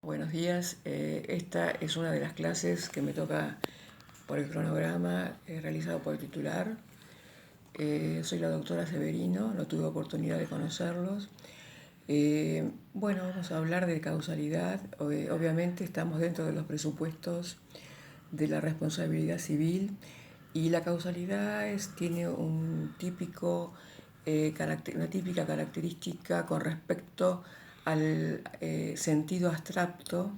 Buenos días. Esta es una de las clases que me toca por el cronograma realizado por el titular. Soy la doctora Severino, no tuve oportunidad de conocerlos. Vamos a hablar de causalidad. Obviamente estamos dentro de los presupuestos de la responsabilidad civil y la causalidad tiene una típica característica con respecto al sentido abstracto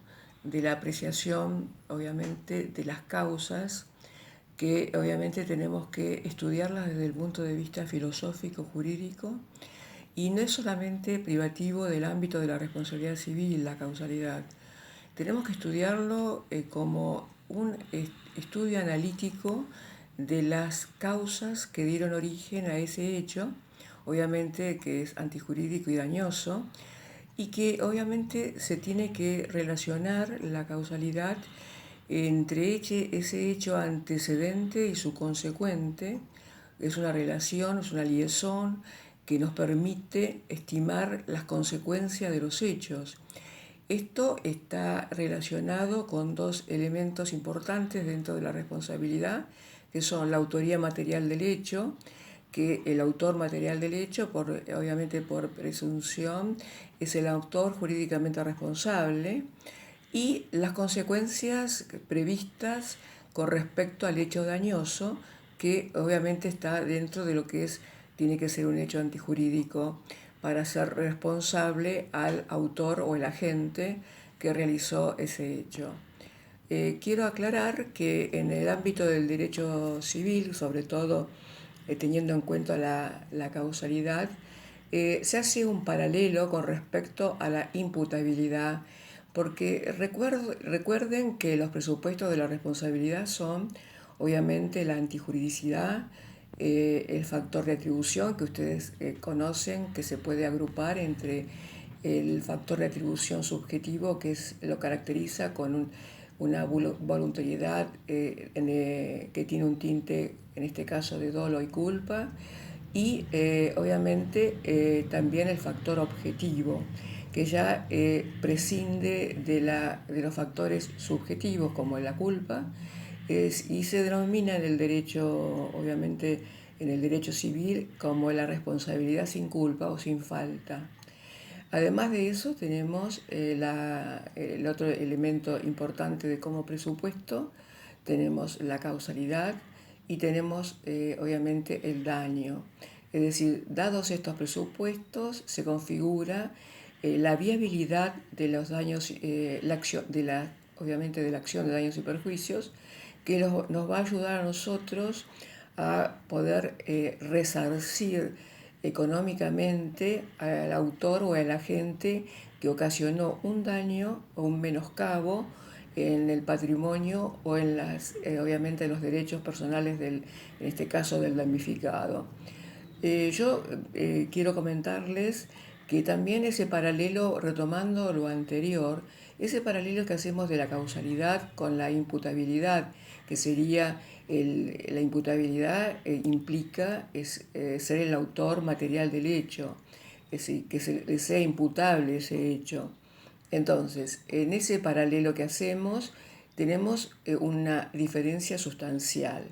de la apreciación, obviamente, de las causas, que obviamente tenemos que estudiarlas desde el punto de vista filosófico, jurídico, y no es solamente privativo del ámbito de la responsabilidad civil, la causalidad. Tenemos que estudiarlo como un estudio analítico de las causas que dieron origen a ese hecho, obviamente que es antijurídico y dañoso, y que obviamente se tiene que relacionar la causalidad entre ese hecho antecedente y su consecuente. Es una relación, es una liaison que nos permite estimar las consecuencias de los hechos. Esto está relacionado con dos elementos importantes dentro de la responsabilidad, que son la autoría material del hecho, que el autor material del hecho, obviamente por presunción, es el autor jurídicamente responsable, y las consecuencias previstas con respecto al hecho dañoso, que obviamente está dentro de lo que tiene que ser un hecho antijurídico para ser responsable al autor o el agente que realizó ese hecho. Quiero aclarar que en el ámbito del derecho civil, sobre todo teniendo en cuenta la causalidad, se hace un paralelo con respecto a la imputabilidad, porque recuerden que los presupuestos de la responsabilidad son obviamente la antijuridicidad, el factor de atribución que ustedes conocen, que se puede agrupar entre el factor de atribución subjetivo, lo caracteriza con una voluntariedad que tiene un tinte, en este caso, de dolo y culpa, y obviamente también el factor objetivo, que ya prescinde de los factores subjetivos como la culpa, y se denomina en el derecho, obviamente en el derecho civil, como la responsabilidad sin culpa o sin falta. Además de eso, tenemos el otro elemento importante de como presupuesto, tenemos la causalidad y tenemos obviamente el daño. Es decir, dados estos presupuestos, se configura la viabilidad de los daños, obviamente de la acción de daños y perjuicios, que nos va a ayudar a nosotros a poder resarcir económicamente al autor o al agente que ocasionó un daño o un menoscabo en el patrimonio o obviamente en los derechos personales en este caso del damnificado. Yo quiero comentarles que también ese paralelo, retomando lo anterior, ese paralelo que hacemos de la causalidad con la imputabilidad, que sería la imputabilidad implica ser el autor material del hecho, es decir, que sea imputable ese hecho. Entonces, en ese paralelo que hacemos, tenemos una diferencia sustancial.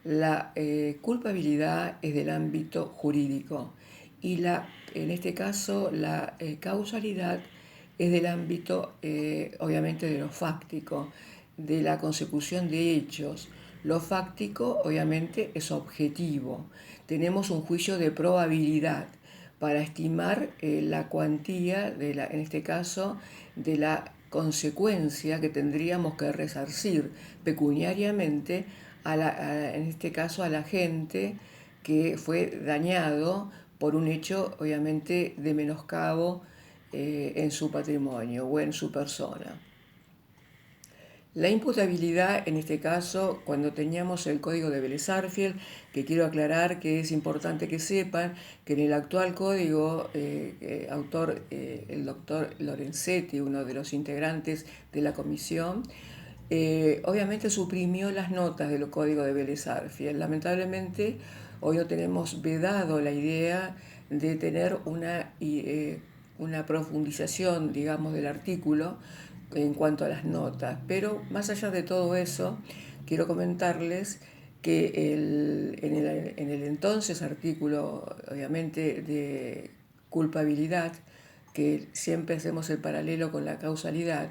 La culpabilidad es del ámbito jurídico y en este caso la causalidad es del ámbito, obviamente, de lo fáctico, de la consecución de hechos. Lo fáctico, obviamente, es objetivo. Tenemos un juicio de probabilidad para estimar la cuantía, en este caso, de la consecuencia que tendríamos que resarcir pecuniariamente, en este caso, al agente que fue dañado por un hecho, obviamente, de menoscabo en su patrimonio o en su persona. La imputabilidad, en este caso, cuando teníamos el código de Vélez-Sarsfield, que quiero aclarar que es importante que sepan que en el actual código, el doctor Lorenzetti, uno de los integrantes de la comisión, obviamente suprimió las notas del código de Vélez-Sarsfield. Lamentablemente, hoy no tenemos vedado la idea de tener una profundización, digamos, del artículo, en cuanto a las notas. Pero más allá de todo eso, quiero comentarles que en el entonces artículo, obviamente, de culpabilidad, que siempre hacemos el paralelo con la causalidad,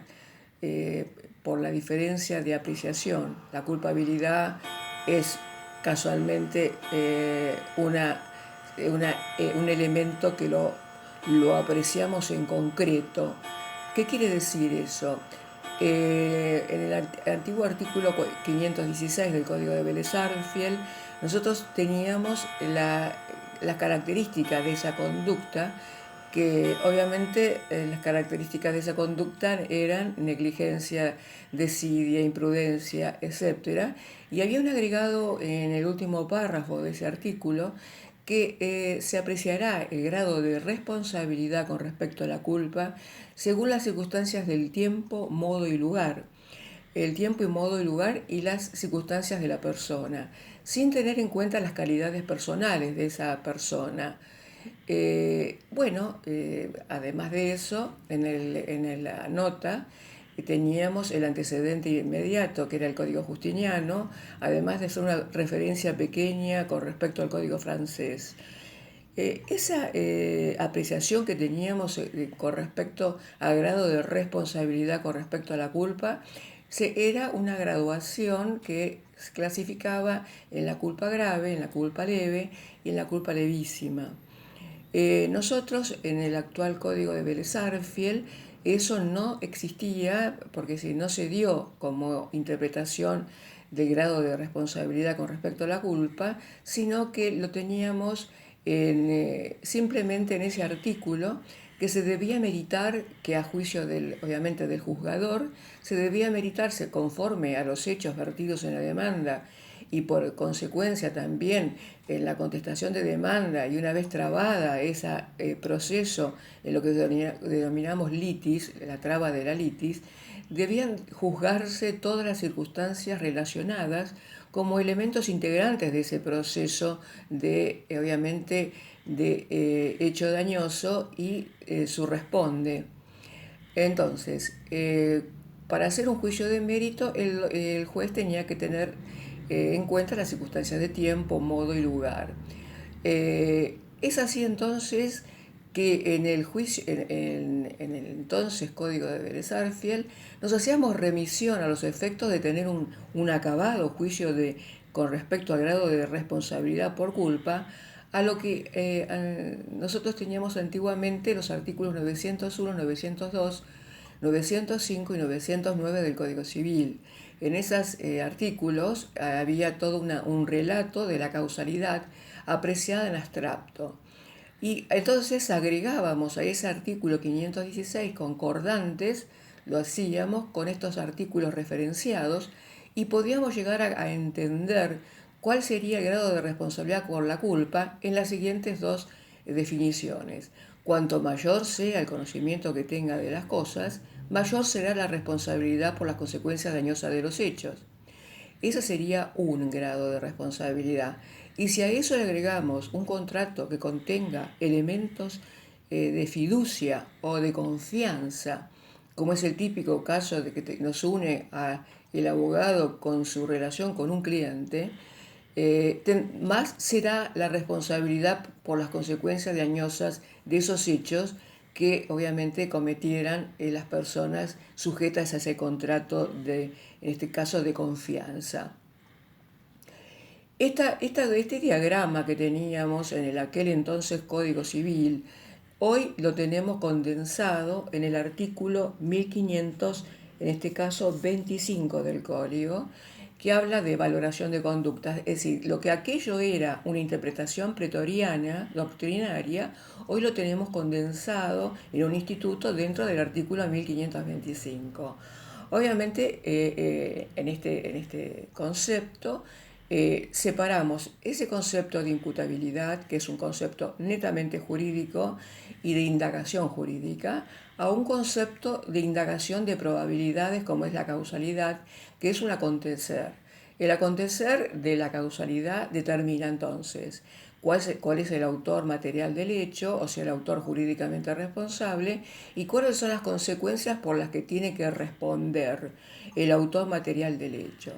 por la diferencia de apreciación. La culpabilidad es casualmente un elemento que lo apreciamos en concreto. ¿Qué quiere decir eso? En el antiguo artículo 516 del Código de Vélez-Sarsfield, nosotros teníamos la característica de esa conducta, que obviamente las características de esa conducta eran negligencia, desidia, imprudencia, etc. Y había un agregado en el último párrafo de ese artículo que se apreciará el grado de responsabilidad con respecto a la culpa según las circunstancias del tiempo, modo y lugar. El tiempo y modo y lugar y las circunstancias de la persona, sin tener en cuenta las calidades personales de esa persona. Además de eso, en la nota teníamos el antecedente inmediato, que era el Código Justiniano, además de ser una referencia pequeña con respecto al Código francés. Esa apreciación que teníamos con respecto al grado de responsabilidad con respecto a la culpa, era una graduación que se clasificaba en la culpa grave, en la culpa leve y en la culpa levísima. Nosotros en el actual código de Vélez-Sarsfield eso no existía, porque si no se dio como interpretación del grado de responsabilidad con respecto a la culpa, sino que lo teníamos simplemente en ese artículo, que se debía meritar, que a juicio obviamente del juzgador, se debía meritarse conforme a los hechos vertidos en la demanda y por consecuencia también en la contestación de demanda, y una vez trabada ese proceso en lo que denominamos litis, la traba de la litis, debían juzgarse todas las circunstancias relacionadas como elementos integrantes de ese proceso de, obviamente, de hecho dañoso y su responde. Entonces, para hacer un juicio de mérito, el juez tenía que tener en cuenta las circunstancias de tiempo, modo y lugar. Es así entonces que en el juicio, en el entonces Código de Vélez-Sarsfield, nos hacíamos remisión a los efectos de tener un acabado juicio con respecto al grado de responsabilidad por culpa, a lo que nosotros teníamos antiguamente los artículos 901, 902, 905 y 909 del Código Civil. En esos artículos había todo un relato de la causalidad apreciada en abstracto. Y entonces agregábamos a ese artículo 516 concordantes, lo hacíamos con estos artículos referenciados y podíamos llegar a entender cuál sería el grado de responsabilidad por la culpa en las siguientes dos definiciones. Cuanto mayor sea el conocimiento que tenga de las cosas, mayor será la responsabilidad por las consecuencias dañosas de los hechos. Ese sería un grado de responsabilidad. Y si a eso le agregamos un contrato que contenga elementos de fiducia o de confianza, como es el típico caso de que nos une a el abogado con su relación con un cliente, más será la responsabilidad por las consecuencias dañosas de esos hechos que obviamente cometieran las personas sujetas a ese contrato en este caso de confianza. Este diagrama que teníamos en aquel entonces Código Civil, hoy lo tenemos condensado en el artículo 1500, en este caso 25 del Código, que habla de valoración de conductas. Es decir, lo que aquello era una interpretación pretoriana, doctrinaria, hoy lo tenemos condensado en un instituto dentro del artículo 1525. Obviamente, en este concepto, separamos ese concepto de imputabilidad, que es un concepto netamente jurídico y de indagación jurídica, a un concepto de indagación de probabilidades como es la causalidad, que es un acontecer. El acontecer de la causalidad determina entonces cuál es el autor material del hecho, o sea, el autor jurídicamente responsable, y cuáles son las consecuencias por las que tiene que responder el autor material del hecho.